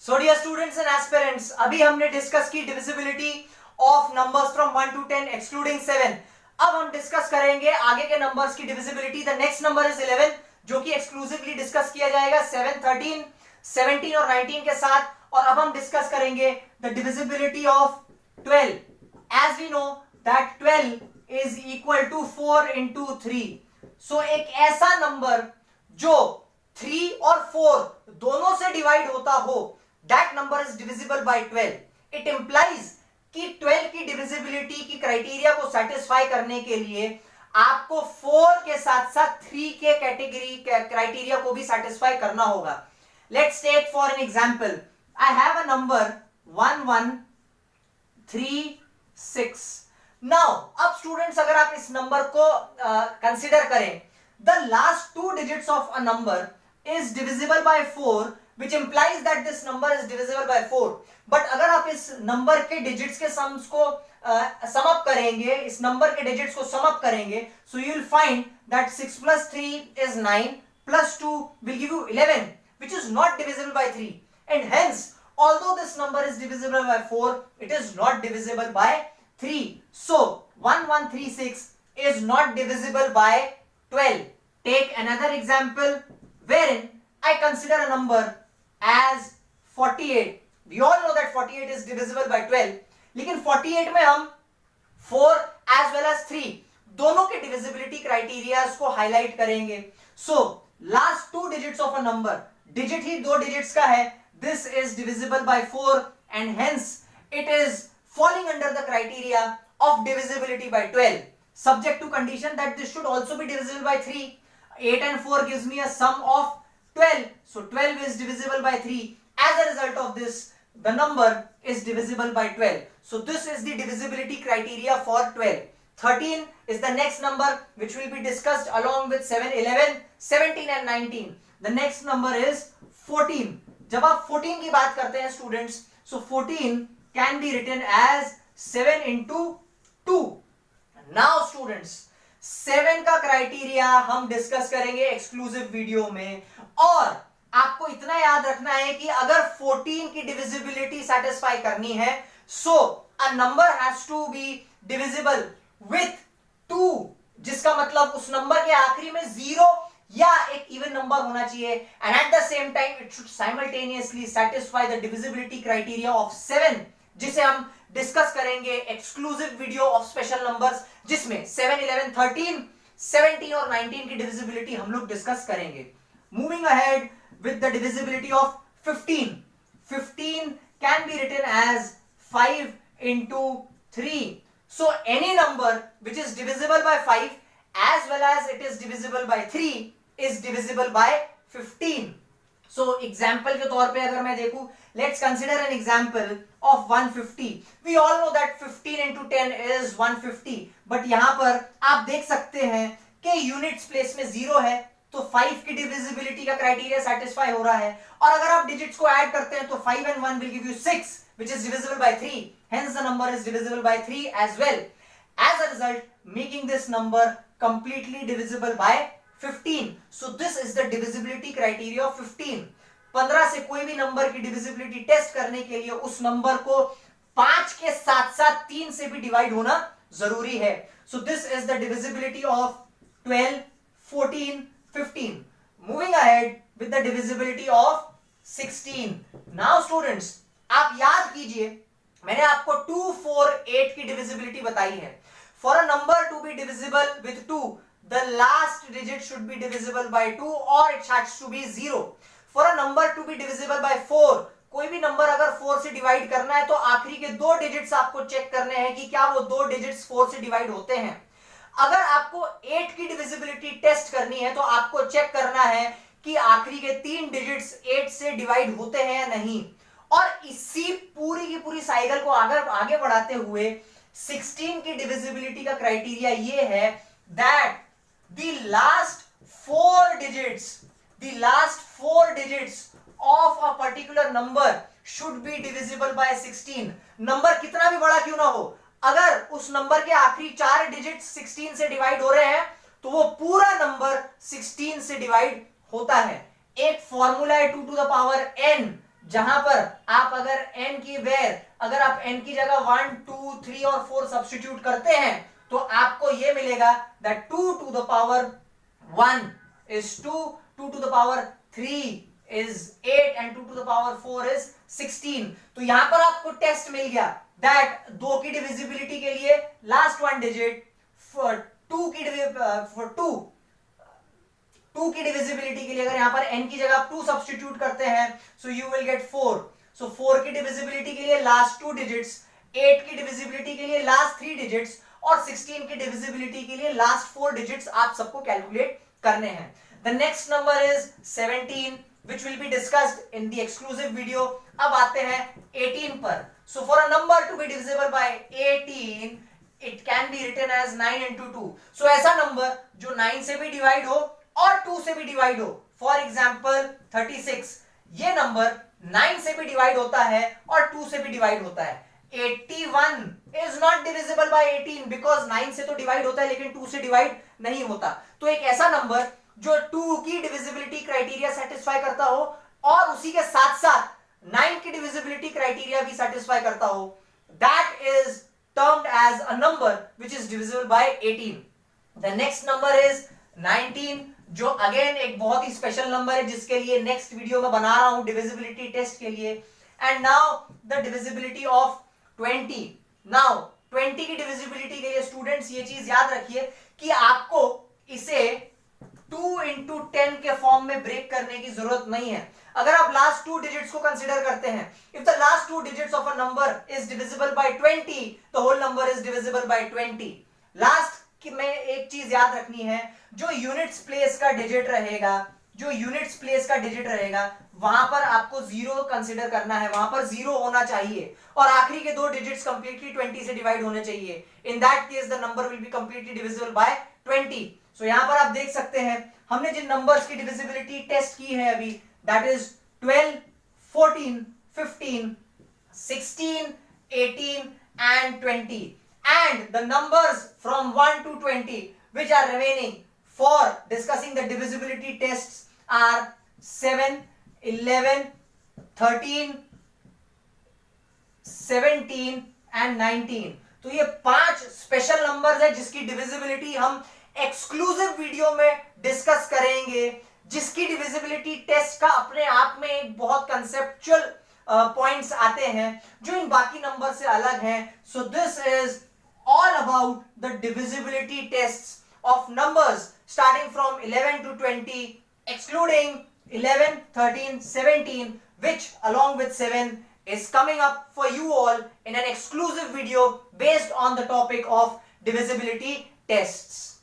So dear students and aspirants, अभी हमने discuss की divisibility of numbers from 1 to 10 excluding 7। अब हम डिस्कस करेंगे आगे के नंबर्स की divisibility. The next number is 11, जो कि एक्सक्लूसिवली डिस्कस किया जाएगा 7, 13, 17 और 19 के साथ। और अब हम डिस्कस करेंगे the divisibility of 12। As we know that 12 is equal to 4 into 3। So एक ऐसा नंबर जो 3 और 4 दोनों से डिवाइड होता हो, that number is divisible bye 12। It implies कि 12 की डिविजिबिलिटी की क्राइटेरिया को सेटिस्फाई करने के लिए आपको 4 के साथ साथ 3 के कैटेगरी क्राइटेरिया को भी सेटिस्फाई करना होगा। Let's take for an example, I have a number 1136। Now अब स्टूडेंट्स, अगर आप इस नंबर को कंसिडर करें, the last 2 digits of a number is divisible by 4, which implies that this number is divisible by 4। But अगर आप इस number के डिजिट्स के सम्स को सम अप करेंगे, इस नंबर के डिजिट्स को सम अप करेंगे, so you will find that 6 plus 3 is 9 plus 2 will give you 11, which is not divisible by 3, and hence although this number is divisible by 4, it is not divisible by 3। so 1136 is not divisible by 12। Take another example wherein I consider a number as 48। We all know that 48 is divisible by 12, लेकिन 48 में हम 4 as well as 3 दोनों के divisibility criteria को highlight करेंगे। So last 2 digits of a number, digit he 2 digits का है, this is divisible by 4 and hence it is falling under the criteria of divisibility by 12, subject to condition that this should also be divisible by 3। 8 and 4 gives me a sum of 12, so 12 is divisible by 3। as a result of this, the number is divisible by 12, so this is the divisibility criteria for 12। 13 is the next number which will be discussed along with 7, 11, 17 and 19। the next number is 14। जब आप 14 की बात करते हैं students, so 14 can be written as 7 into 2। Now students, 7 का criteria हम discuss करेंगे exclusive video में। और आपको इतना याद रखना है कि अगर 14 की डिविजिबिलिटी सेटिस्फाई करनी है, so a number has to be divisible with 2, जिसका मतलब उस नंबर के आखिरी में 0 या एक इवन नंबर होना चाहिए, and at the same time it should simultaneously satisfy the divisibility criteria of 7, जिसे हम डिस्कस करेंगे exclusive video of special numbers, जिसमें 7, 11, 13, 17 और 19 की डिविजिबिलिटी हम लोग डिस्कस करेंगे। Moving ahead with the divisibility of 15। 15 can be written as 5 into 3। so any number which is divisible by 5 as well as it is divisible by 3 is divisible by 15। so example के तौर पे अगर मैं देखूं, let's consider an example of 150। we all know that 15 into 10 is 150, but यहां पर आप देख सकते हैं कि यूनिट्स प्लेस में 0 है, तो 5 की डिविजिबिलिटी का क्राइटेरिया सेटिस्फाई हो रहा है। और अगर आप डिजिट्स को ऐड करते हैं तो 5 and 1 will give you 6, which is divisible by 3, hence the number is divisible by 3 as well। as a result, making this number completely divisible by 15। so this is the divisibility criteria of 15। 15 से कोई भी number की divisibility test करने के लिए उस number को 5 के साथ साथ 3 से भी डिवाइड होना जरूरी है। So this is the divisibility of 12, 14, 15। Moving ahead with the divisibility of 16। Now students, आप याद कीजिए, मैंने आपको 2, 4, 8 की डिविजिबिलिटी बताई है। For a number two be divisible with 2, the last digit should be divisible by 2 or it has to be 0। for a number to be divisible by 4, कोई भी नंबर अगर 4 से डिवाइड करना है तो आखिरी के 2 डिजिट्स आपको चेक करने हैं कि क्या वो 2 डिजिट्स 4 से डिवाइड होते हैं। अगर आपको 8 की डिविजिबिलिटी टेस्ट करनी है तो आपको चेक करना है कि आखिरी के 3 डिजिट्स 8 से डिवाइड होते हैं या नहीं। और इसी पूरी की पूरी साइकिल को आगे बढ़ाते हुए 16 की डिविजिबिलिटी का क्राइटेरिया ये है that the last 4 digits of a particular number should be divisible by 16। Number कितना भी बड़ा क्यों ना हो, अगर उस नंबर के आखिरी 4 डिजिट्स 16 से डिवाइड हो रहे हैं तो वो पूरा नंबर 16 से डिवाइड होता है। एक फॉर्मूला है 2 to the power n, जहां पर आप अगर n की वेयर अगर आप n की जगह 1 2 3 और 4 सब्स्टिट्यूट करते हैं तो आपको यह मिलेगा that 2 to the power 1 is 2, 2 to the power 3 is 8 and 2 to the power 4 is 16. तो यहां पर आपको टेस्ट मिल गया दैट 2 की डिविजिबिलिटी के लिए लास्ट वन डिजिट, फॉर 2 की डिविजिबिलिटी के लिए अगर यहां पर n की जगह आप 2 सब्स्टिट्यूट करते हैं सो यू विल गेट 4. सो 4 की डिविजिबिलिटी के लिए लास्ट 2 डिजिट्स, 8 की डिविजिबिलिटी के लिए लास्ट 3 डिजिट्स और 16 की डिविजिबिलिटी के लिए लास्ट 4 डिजिट्स आप सबको कैलकुलेट करने हैं. The next number is 17 which will be discussed in the exclusive video. अब आते हैं 18 पर. So for a number to be divisible by 18 it can be written as 9 into 2. So ऐसा नंबर जो 9 से भी डिवाइड हो और 2 से भी डिवाइड हो. For example 36. ये नंबर 9 से भी डिवाइड होता है और 2 से भी डिवाइड होता है. 81 is not divisible by 18 because 9 से तो डिवाइड होता है लेकिन 2 से डिवाइड नहीं होता. तो एक ऐसा नंबर जो 2 की डिविजिबिलिटी क्राइटेरिया सेटिस्फाई करता हो और उसी के साथ साथ 9 की डिविजिबिलिटी क्राइटेरिया भी सेटिस्फाई करता हो, that is termed as a number which is divisible by 18. The next number is 19 जो अगेन एक बहुत ही स्पेशल नंबर है जिसके लिए नेक्स्ट वीडियो में बना रहा हूं डिविजिबिलिटी टेस्ट के लिए. And now the divisibility of 20. Now 20 की डिविजिबिलिटी के लिए स्टूडेंट्स ये चीज याद रखिए कि आपको इसे 2 into 10 के फॉर्म में ब्रेक करने की जरूरत नहीं है. अगर आप लास्ट 2 डिजिट्स को कंसीडर करते हैं, if the last 2 digits of a number is divisible by 20 the whole number is divisible by 20. Last की में एक चीज याद रखनी है, जो यूनिट्स प्लेस का डिजिट रहेगा वहां पर आपको 0 कंसीडर करना है, वहां पर 0 होना चाहिए और आखिरी के 2 डिजिट्स कंप्लीटली 20 से डिवाइड होने चाहिए. In that case the number will be completely divisible by 20. सो यहां पर आप देख सकते हैं हमने जिन नंबर्स की डिविजिबिलिटी टेस्ट की है अभी, that is 12, 14, 15, 16, 18 and 20. And the numbers from 1 to 20 which are remaining for discussing the divisibility tests are 7, 11, 13, 17 and 19. तो ये 5 स्पेशल नंबर्स है जिसकी डिविजिबिलिटी हम एक्सक्लूसिव वीडियो में डिस्कस करेंगे, जिसकी डिविजिबिलिटी टेस्ट का अपने आप में एक बहुत कंसेप्चुअल पॉइंट्स आते हैं जो इन बाकी नंबर से अलग हैं. So this is all about the divisibility tests of numbers starting from 11 to 20 excluding 11, 13, 17 which along with 7 is coming up for you all in an exclusive video based on the topic of divisibility tests.